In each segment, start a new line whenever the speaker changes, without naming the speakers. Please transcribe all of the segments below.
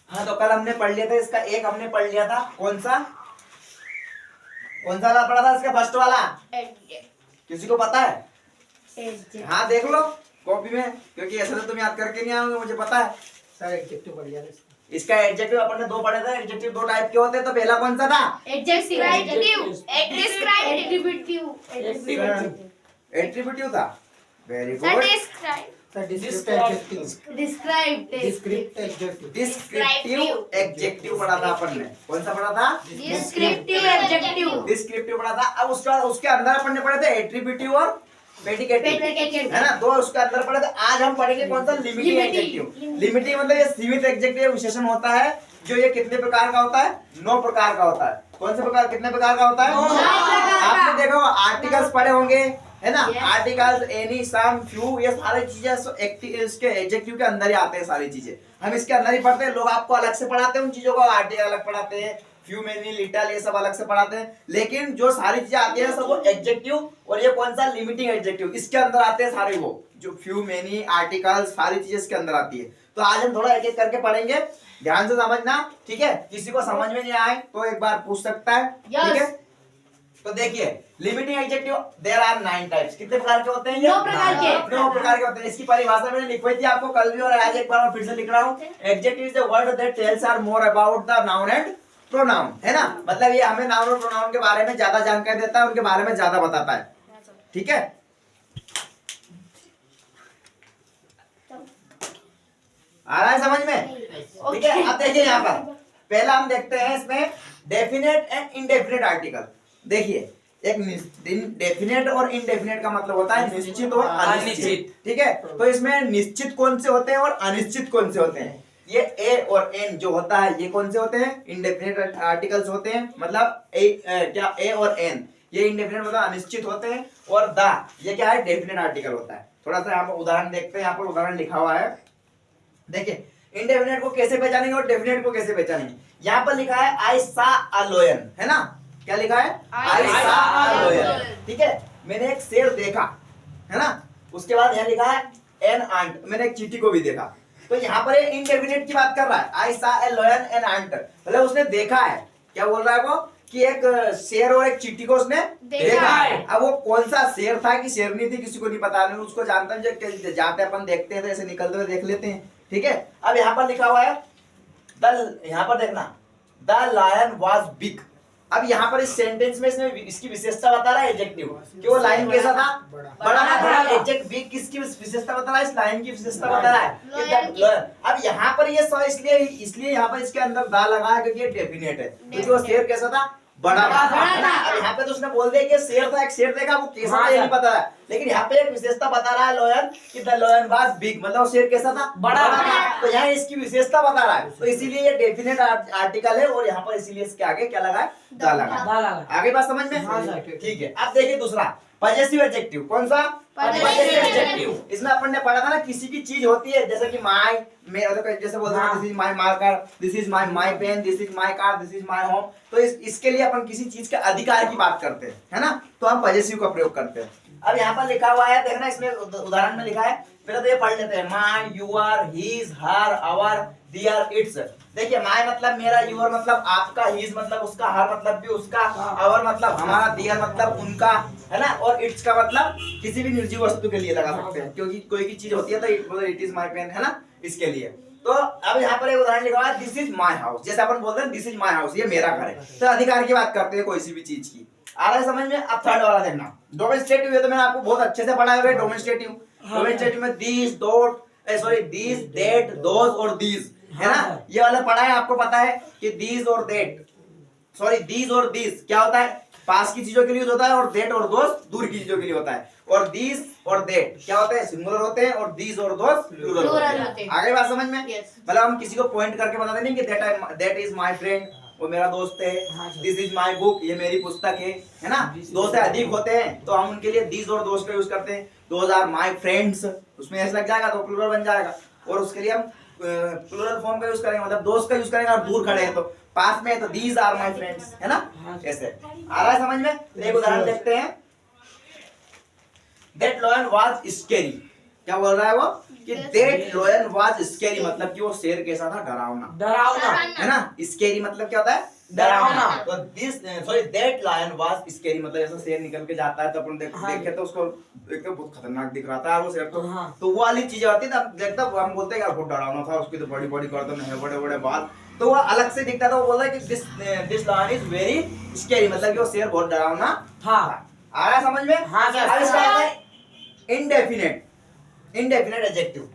हाँ तो कल हमने पढ़ लिया था इसका, एक हमने पढ़ लिया था कौन सा वाला पढ़ा था इसका फर्स्ट वाला, किसी को पता है? हाँ देख लो कॉपी में, क्योंकि ऐसे तो तुम याद करके नहीं आओगे, मुझे पता है।
सर एडजेक्टिव पढ़ लिया था
इसका एडजेक्टिव अपन ने दो पढ़े थे। एडजेक्टिव दो टाइप के होते हैं, तो पहला कौन सा था? एट्रीब्यूटिव था। Very good. डिस्क्रिप्टिव एडजेक्टिव पढ़ा था अपन ने। कौन सा पढ़ा था? डिस्क्रिप्टिव पढ़ा था। अब उसके अंदर अपन ने पढ़े थे एट्रीब्यूटिव और प्रेडिकेटिव, है ना, दो उसके अंदर पढ़े थे। आज हम पढ़ेंगे कौन सा? Limiting adjective. लिमिटिंग मतलब ये सीमित एडजेक्टिव विशेषण होता है, जो ये कितने प्रकार का होता है? 9 प्रकार का होता है। कौन से प्रकार, कितने प्रकार का होता है? आपने देखो आर्टिकल्स पढ़े होंगे, है ना, आर्टिकल्स, एनी, सम, फ्यू, ये सारी चीजें इसके एडजेक्टिव के अंदर ही आते हैं। सारी चीजें हम इसके अंदर ही पढ़ते हैं। लोग आपको अलग से पढ़ाते हैं उन चीजों को, आर्टिकल अलग पढ़ाते हैं, फ्यू, मेनी, लिटिल, ये सब अलग से पढ़ाते हैं। लेकिन जो सारी चीजें आती है सब वो एडजेक्टिव, और ये कौन सा? लिमिटिंग एडजेक्टिव, इसके अंदर आते हैं सारे। वो जो फ्यू, मेनी, आर्टिकल, सारी चीजें इसके अंदर आती है। तो आज हम थोड़ा एक एक करके पढ़ेंगे, ध्यान से समझना, ठीक है? किसी को समझ में नहीं आए तो एक बार पूछ सकता है, ठीक है? तो देखिए, limiting adjective there are 9 types. कितने प्रकार के होते हैं?
9 प्रकार के।
9 प्रकार के होते हैं। इसकी परिभाषा मैंने लिखवाई थी आपको कल भी, और आज एक बार मैं फिर से लिख रहा हूं। Adjective is the word that tells are more about the noun and pronoun, है ना, मतलब ये हमें नाउन और प्रोनाउन के बारे में ज्यादा जानकारी देता है, उनके बारे में ज्यादा बताता है, ठीक है? आ रहा है समझ में? ठीक है। अब देखिए यहाँ पर पहला हम देखते हैं इसमें डेफिनेट एंड इनडेफिनेट आर्टिकल। देखिए, एक डेफिनेट और इनडेफिनेट का मतलब होता है निश्चित और अनिश्चित, ठीक है? तो इसमें निश्चित कौन से होते हैं और अनिश्चित कौन से होते हैं? ये ए और एन जो होता है, ये कौन से होते हैं? इनडेफिनेट आर्टिकल्स होते हैं। मतलब क्या ए और एन, ये इनडेफिनेट मतलब अनिश्चित होते हैं। और द, ये क्या है? डेफिनेट आर्टिकल होता है। थोड़ा सा यहाँ पर उदाहरण देखते हैं। यहाँ पर उदाहरण लिखा हुआ है, देखिए, इनडेफिनेट को कैसे पहचानेंगे और डेफिनेट को कैसे पहचानेंगे। यहाँ पर लिखा है आई सा अ लायन, है ना? क्या लिखा है? आई सा अ लायन, ठीक है? मैंने एक शेर देखा, है ना? उसके बाद यहाँ लिखा है एन आंट, मैंने एक चींटी को भी देखा। तो यहाँ पर इनडेफिनेट की बात कर रहा है। आई सा अ लायन एन आंट, मतलब उसने देखा है। क्या बोल रहा है वो? कि एक शेर और एक चींटी को उसने देखा है। अब वो कौन सा शेर था कि शेरनी थी, किसी को नहीं पता। नहीं उसको जानता है, जाते अपन देखते हैं तो ऐसे निकलते हुए देख लेते हैं, ठीक है? अब यहाँ पर लिखा हुआ है यहाँ पर देखना, द लायन वाज बिग। अब यहाँ पर इस सेंटेंस में इसने इसकी विशेषता बता रहा है एडजेक्टिव, कि वो लाइन कैसा था? बड़ा था। एडजेक्टिव बिग किसकी विशेषता बता रहा है? इस लाइन की विशेषता बता रहा है। अब यहाँ पर ये इसलिए यहाँ पर इसके अंदर दा लगा है, क्योंकि ये डेफिनेट है, क्योंकि वो शेर कैसा था? बड़ा था। अब यहाँ पे तो उसने बोल दिया कि शेर था, एक शेर देखा, वो कैसा था ये नहीं पता है। लेकिन यहाँ पे एक विशेषता बता रहा है लायन, कि द लायन वाज बिग, मतलब शेर कैसा था? बड़ा था। तो यहाँ इसकी विशेषता बता रहा है, तो इसीलिए ये डेफिनेट आर्टिकल है। और यहाँ पर इसीलिए इसके आगे क्या लगा है? द लगा। आगे बात समझ में? ठीक है। अब देखिए दूसरा पजेसिव एडजेक्टिव। कौन सा? Possessive adjective. इसमें अपन ने पढ़ा था ना, किसी की चीज होती है, जैसे कि माय, मेरा, जैसे बोलते हैं this is my marker, this is my pen, this is my car, this is my home. तो इसके लिए अपन किसी चीज के अधिकार की बात करते हैं, है ना, तो हम पजेसिव का प्रयोग करते हैं। अब यहाँ पर लिखा हुआ है, देखना इसमें उदाहरण में लिखा है, पहले तो ये पढ़ लेते हैं। My, your, his, her, our, their, its. देखिए, माय मतलब मेरा, यूर मतलब आपका, हिज मतलब उसका, हर मतलब भी उसका, आवर मतलब हमारा, देयर मतलब उनका, है ना, और इट्स का मतलब किसी भी निर्जीव वस्तु के लिए लगा सकते हैं, क्योंकि कोई की चीज होती है तो इट इज माय पेन, है ना, इसके लिए। तो अब यहाँ पर एक उदाहरण लिखा हुआ है, दिस इज माय हाउस। जैसे अपन बोलते हैं दिस इज माय हाउस, ये मेरा घर है, तो अधिकार की बात करते हैं कोई सी भी चीज की। आ रहा है समझ में? अब थर्ड वाला देखना, डोमेस्टेटिव। ये तो मैंने आपको बहुत अच्छे से पढ़ाया हुआ है डोमेस्टेटिव। डोमेस्टेटिव में दिस, दिस, दैट, दोज और दीज, है ना, ये वाला पढ़ा है, आपको पता है कि दीज और दैट, दीज और दीज क्या होता है? पास की चीजों के लिए यूज होता है, और दैट और दोज दूर की चीजों के लिए होता है। और दीज और दैट क्या होता है? सिंगुलर होते हैं, और दीज और दोज प्लूरल होते हैं। आगे बात समझ में? मतलब हम किसी को पॉइंट करके बताते नहीं कि दैट इज माय फ्रेंड, वो मेरा दोस्त है, दिस इज माय बुक, ये मेरी पुस्तक है ना। दो से अधिक होते हैं तो हम उनके लिए दीज और दोस्त का यूज करते हैं। दोज आर माय फ्रेंड्स, उसमें एस लग जाएगा तो प्लूरल बन जाएगा, और उसके लिए हम प्लूरल फॉर्म का यूज करेंगे, मतलब दोस्त का यूज करेंगे। और दूर खड़े हैं तो पास में है तो दीज आर माय फ्रेंड्स, है ना, ऐसे। आ रहा है समझ में? एक उदाहरण देखते हैं, दैट लायन वाज स्कैरी। क्या बोल रहा है वो कि दैट लायन वाज स्कैरी, मतलब कि वो शेर कैसा था, डरावना, है ना। स्कैरी मतलब क्या होता है, डरावना। तो this sorry that lion was scary मतलब ऐसा शेर निकल के जाता है तो अपन देखे तो उसको देख के बहुत खतरनाक दिख रहा था वो शेर, तो वो वाली चीजें होती है। देखता हम बोलते हैं कि बहुत डरावना था, उसकी तो बड़ी बड़ी गर्दन है, बड़े बड़े बाल, तो वो अलग से दिखता था। वो बोल रहा है कि this lion is very scary, मतलब कि वो शेर बहुत डरावना था। आ रहा समझ में? अब इसका आता है इंडेफिनेट एडजेक्टिव।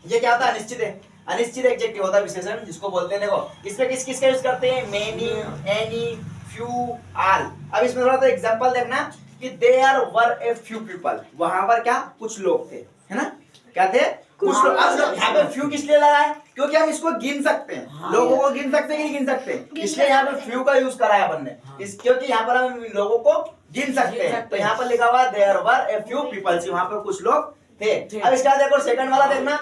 ये क्या होता है, अनिश्चित है, अनिश्चित एडजेक्टिव होता है विशेषण, जिसको बोलते हैं, देखो इसमें किस किस का यूज करते हैं, मेनी, एनी, फ्यू, ऑल। अब इसमें थोड़ा सा एग्जांपल देखना कि there were a few people, वहां पर क्या कुछ लोग थे, है ना, क्या थे कुछ लोग। अब यहाँ पे फ्यू किस लिए लगा है, क्योंकि हम इसको गिन सकते हैं, लोगों को गिन सकते हैं कि नहीं गिन सकते, इसलिए यहाँ पे फ्यू का यूज करा है अपन ने, क्योंकि यहाँ पर हम लोगों को गिन सकते हैं। तो यहाँ पर लिखा हुआ है there were a few people, वहां पर कुछ लोग थे। अब इसका देखो सेकंड वाला देखना,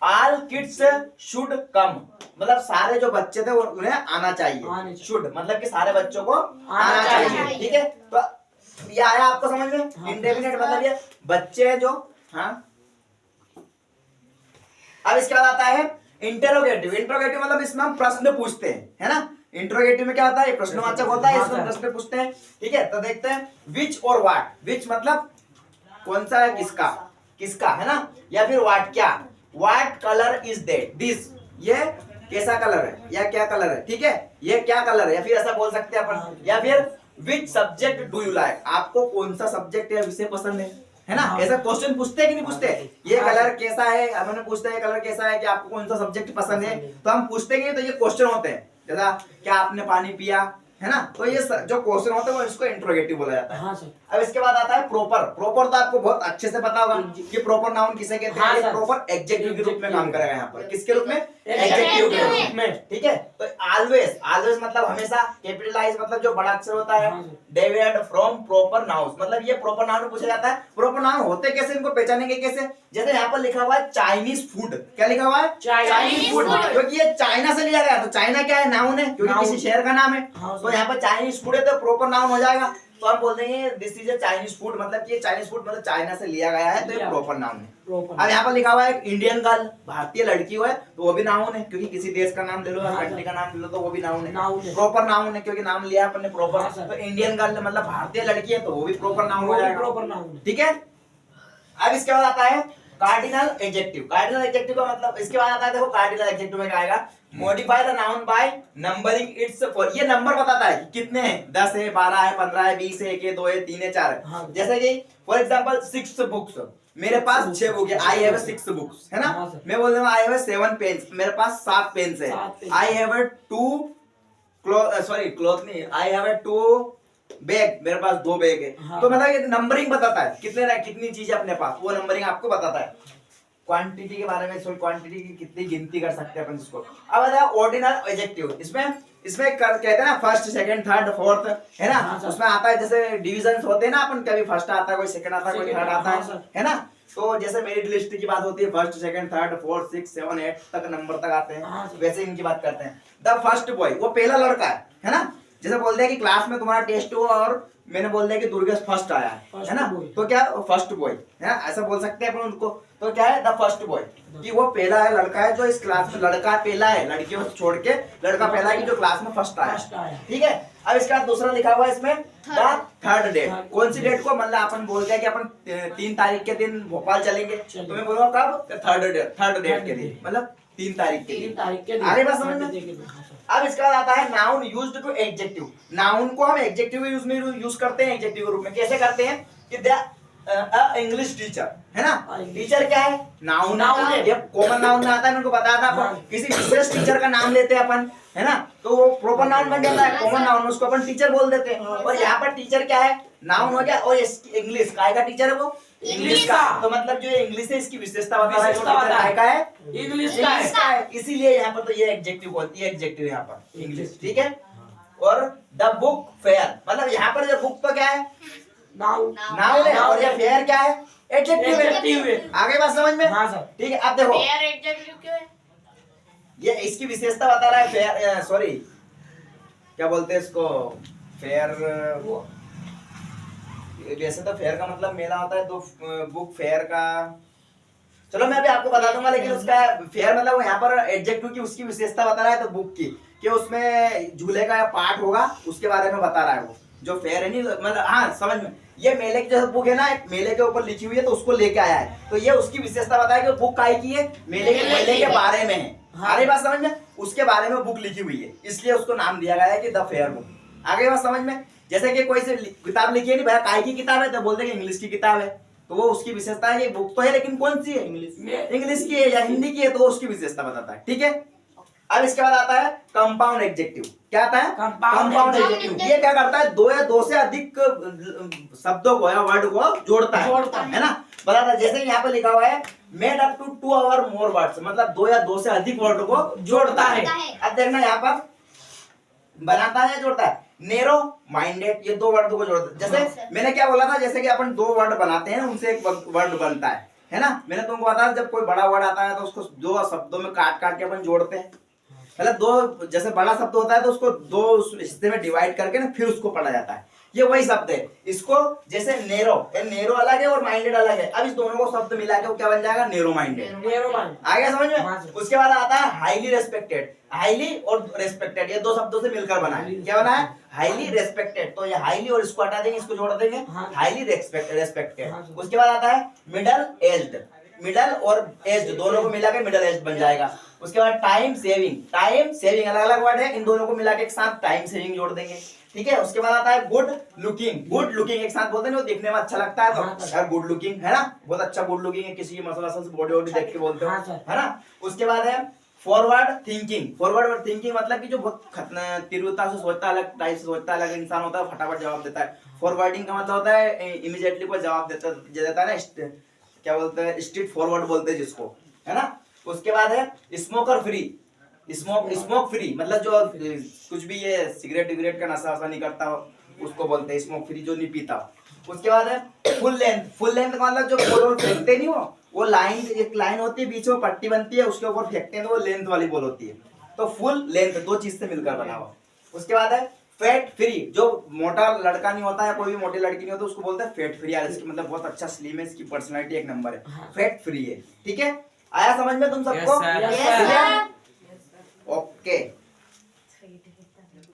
ऑल किड्स शुड कम, मतलब सारे जो बच्चे थे उन्हें आना चाहिए, शुड मतलब कि सारे बच्चों को आना चाहिए, ठीक है। तो ये आया आपको समझ में, इंडेफिनिट मतलब ये बच्चे जो, हाँ। अब इसके बाद आता है इंटरोगेटिव। इंटरोगेटिव मतलब इसमें हम प्रश्न पूछते हैं, है ना। इंटरोगेटिव में क्या होता है, प्रश्नवाचक होता है, इसमें प्रश्न पूछते हैं, ठीक है। तो देखते हैं विच और व्हाट। विच मतलब कौन सा है, किसका, किसका, है ना, या फिर व्हाट क्या, what colour is that, this ये कैसा कलर है या क्या कलर है, ठीक है, ये क्या कलर है, या फिर ऐसा बोल सकते हैं अपन, या फिर which subject do you like, आपको कौन सा सब्जेक्ट या विषय पसंद है ना। ऐसा क्वेश्चन पूछते हैं कि नहीं पूछते, ये कलर कैसा है, हमने पूछते हैं कलर कैसा है, कि आपको कौन सा सब्जेक्ट पसंद है, तो हम पूछते हैं, तो ये क्वेश्चन होते हैं, जैसा क्या आपने पानी पिया, है ना। तो ये जो क्वेश्चन होता है वो इसको इंट्रोगेटिव बोला जाता है। हाँ सर। अब इसके बाद आता है प्रॉपर। प्रॉपर तो आपको बहुत अच्छे से पता होगा कि प्रॉपर नाउन किसे कहते हैं। ये प्रॉपर एडजेक्टिव के रूप में काम करेगा यहाँ पर, किसके रूप में, एडजेक्टिव के रूप में, ठीक है। तो ऑलवेज, ऑलवेज मतलब हमेशा, कैपिटलाइज मतलब जो बड़ा अक्षर होता है, डेविएट फ्रॉम प्रॉपर नाउन, मतलब ये प्रॉपर नाउन पूछा जाता है। प्रॉपर नाउन होते कैसे, इनको पहचानेंगे कैसे, जैसे यहाँ पर लिखा हुआ है चाइनीज फूड, क्या लिखा हुआ है, चाइनीज फूड, क्योंकि ये चाइना से लिया गया, तो चाइना क्या है, नाउन है, क्योंकि किसी शहर का नाम है। तो यहाँ पर चाइनीज फूड है तो प्रॉपर नाउन हो जाएगा, तो हम बोल देंगे this is a Chinese food, मतलब कि ये चाइनीज फूड मतलब चाइना से लिया गया है, तो ये प्रॉपर नाउन है। अब यहाँ पर लिखा हुआ है इंडियन गर्ल, भारतीय लड़की है, तो वो भी नाउन है, क्योंकि किसी देश का नाम ले लो या कंट्री का नाम ले लो तो वो भी नाउन है, प्रॉपर नाउन है, क्योंकि नाम लिया अपन ने प्रॉपर। तो इंडियन गर्ल मतलब भारतीय लड़की है, तो वो भी प्रॉपर नाउन हो जाएगा, ठीक है। अब इसके बाद आता है कार्डिनल एडजेक्टिव। कार्डिनल एडजेक्टिव का मतलब, इसके बाद आता है, देखो कार्डिनल एडजेक्टिव में क्या आएगा, modify the noun by numbering its for, ये नंबर बताता है कि कितने हैं, 10 है, 12 है, 15 है, 20 है, 1 है, 2 है, 3 है, 4 है। हाँ। जैसे कि फॉर एग्जांपल 6 बुक्स, मेरे पास 6 बुक है, आई हैव 6 बुक्स, है ना। हाँ, मैं बोल रहा हूं आई हैव 7 पेन्स, मेरे पास 7 पेन्स है। आई हैव 2 क्लॉथ नहीं, आई हैव 2 बैग, मेरे पास 2 बैग है। हाँ। तो मतलब ये नंबरिंग बताता है कितने कितनी चीजें अपने पास, वो नंबरिंग आपको बताता है। क्वांटिटी के बारे में, सो क्वांटिटी की कितनी गिनती कर सकते हैं अपन इसको। अब आता है ऑर्डिनल एडजेक्टिव। इसमें कहते हैं ना फर्स्ट, सेकंड, थर्ड, फोर्थ, है ना। हाँ, उसमें आता है जैसे डिविजन्स होते हैं ना, अपन कभी फर्स्ट आता है, कोई सेकंड आता है, कोई थर्ड आता है ना। तो जैसे मेरिट लिस्ट की बात होती है, फर्स्ट, सेकंड, थर्ड, फोर्थ, 6, 7, 8 तक नंबर तक आते हैं, वैसे इनकी बात करते हैं। द फर्स्ट बॉय, वो पहला लड़का है ना। जैसे बोल दिया कि क्लास में तुम्हारा टेस्ट हुआ और मैंने बोल दिया कि दुर्गेश फर्स्ट आया है ना, तो क्या फर्स्ट बॉय है ना, ऐसा बोल सकते हैं अपन उनको। तो क्या है, द फर्स्ट बॉय, कि वो पहला है, लड़का है जो इस क्लास में, लड़का पहला है, लड़कियों को छोड़ के लड़का पहला है कि जो क्लास में फर्स्ट आया, ठीक है। अब इसका दूसरा लिखा हुआ है इसमें द थर्ड डेट। कौन सी डेट को, मतलब अपन बोलते हैं कि अपन 3 तारीख के दिन भोपाल चलेंगे, तो मैं बोलूंगा कब, थर्ड डेट के दिन, मतलब 3 तारीख के दिन। आगे बात समझ में। अब इसका बाद आता है noun used to adjective. Noun को हम एडजेक्टिव यूज में यूज करते हैं, एडजेक्टिव के रूप में कैसे करते हैं कि इंग्लिश टीचर, है ना। टीचर क्या है, नाउन है, ये कॉमन नाउन में आता है, उनको बताया था आपको। किसी विशेष टीचर का नाम लेते हैं अपन, है ना, तो वो प्रॉपर नाउन बन जाता है, कॉमन नाउन, उसको अपन टीचर बोल देते हैं। और यहाँ पर टीचर क्या है, नाउन हो गया, और इंग्लिश काय का टीचर है, वो इंग्लिश का। तो मतलब जो इंग्लिश है इसकी विशेषता बता रहा है, टीचर का है, इंग्लिश का है, इसीलिए यहाँ पर तो ये एडजेक्टिव बोलती है, एडजेक्टिव यहाँ पर इंग्लिश, ठीक है। और द बुक फेयर, मतलब यहाँ पर जो बुक तो क्या है, नाउन है, और ये फेयर क्या है, एडजेक्टिव है। आगे बात समझ में, हाँ सर, ठीक है। अब देखो फेयर एडजेक्टिव क्यों है, ये इसकी विशेषता बता रहा है। फेयर, सॉरी क्या बोलते हैं इसको, फेयर, वैसे तो फेयर का मतलब मेला होता है, तो बुक फेयर का चलो मैं अभी आपको बता दूंगा, लेकिन उसका फेयर मतलब वो यहाँ पर एडजेक्टिव की उसकी विशेषता बता रहा है, तो बुक की कि उसमें झूले का पार्ट होगा उसके बारे में बता रहा है वो। जो फेयर है नहीं मतलब, हाँ समझ में, ये मेले की जो बुक है ना, एक मेले के ऊपर लिखी हुई है तो उसको लेके आया है, तो ये उसकी विशेषता बताया कि बुक काय की है, मेले के बारे में है। आगे बात समझ में, उसके बारे में बुक लिखी हुई है, इसलिए उसको नाम दिया गया है कि द फेयर बुक। आगे बात समझ में, जैसे कि कोई से किताब लिखी है नहीं, भैया काय की किताब है, तो बोलते हैं इंग्लिश की किताब है, तो वो उसकी विशेषता है कि बुक तो है लेकिन कौन सी है, इंग्लिश की है या हिंदी की है, तो उसकी विशेषता बताता है। ठीक है, अब इसके बाद आता है कंपाउंड एडजेक्टिव। क्या आता है? Compound adjective. ये क्या करता है, दो या दो से अधिक शब्दों को या वर्ड को जोड़ता है ना, बताता है। जैसे यहाँ पे लिखा हुआ है मेड अप टू 2 और मोर वर्ड्स, मतलब दो या दो से अधिक वर्ड को जोड़ता है। अब देखना यहाँ पर बनाता है, जोड़ता है। नेरो माइंडेड, ये दो वर्ड को जोड़ता है। जैसे मैंने क्या बोला था, जैसे कि अपन दो वर्ड बनाते हैं उनसे एक वर्ड बनता है ना। मैंने तुमको बताया जब कोई बड़ा वर्ड आता है तो उसको दो शब्दों में काट काट के अपन जोड़ते हैं। मतलब दो, जैसे बड़ा शब्द होता है तो उसको दो हिस्से में डिवाइड करके ना फिर उसको पढ़ा जाता है, ये वही शब्द है। इसको जैसे नेरो, नेरो अलग है और माइंडेड अलग है, अब इस दोनों को शब्द मिला के वो क्या बन जाएगा, नेरो माइंडेड। आ गया समझ में? उसके बाद आता है हाईली रेस्पेक्टेड। हाईली और रेस्पेक्टेड ये दो शब्दों से मिलकर बना है। क्या बना है? Highly respected. तो ये हाईली और इसको हटा देंगे, इसको जोड़ देंगे, हाईली रेस्पेक्टेड। उसके बाद आता है मिडल एज्ड। मिडल और एज्ड दोनों को मिला के मिडल एज्ड बन जाएगा। उसके बाद टाइम सेविंग। टाइम सेविंग अलग अलग वर्ड है, इन दोनों को मिला के एक साथ टाइम सेविंग जोड़ देंगे। ठीक है, उसके बाद आता है गुड लुकिंग। गुड लुकिंग एक साथ बोलते हैं, वो दिखने में अच्छा लगता है तो यार गुड लुकिंग है ना, बहुत अच्छा गुड लुकिंग है, किसी की मसल मसल बॉडी वॉडी देख के बोलते हो, है ना। उसके बाद है फॉरवर्ड थिंकिंग। फॉरवर्ड थिंकिंग मतलब कि जो बहुत तीव्रता से सोचता है, अलग टाइप से सोचता है, अलग इंसान होता है, फटाफट जवाब देता है। फॉरवर्डिंग का मतलब होता है इमीडिएटली कोई जवाब देता है ना, क्या बोलते हैं, स्ट्रेट फॉरवर्ड बोलते हैं जिसको, है ना। उसके बाद है स्मोकर फ्री। स्मोक फ्री मतलब जो कुछ भी ये सिगरेट विगरेट का नशा वशा नहीं करता हो उसको बोलते हैं स्मोक फ्री, जो नहीं पीता। उसके बाद है फुल लेंथ। फुल लेंथ का मतलब जो बॉल फेंकते नहीं हो, वो लाइन, एक लाइन होती है बीच में पट्टी बनती है, उसके ऊपर फेंकते हैं तो वो लेंथ वाली बॉल होती है। तो फुल लेंथ दो चीज से मिलकर बना हुआ। उसके बाद है फैट फ्री। जो मोटा लड़का नहीं होता है, कोई भी मोटी लड़की नहीं होती, उसको बोलते हैं फैट फ्री। यार इसकी मतलब बहुत अच्छा स्लिम है, इसकी पर्सनालिटी एक नंबर है, फैट फ्री है। ठीक है, आया समझ में तुम सबको?
Yes, sir.
ओके।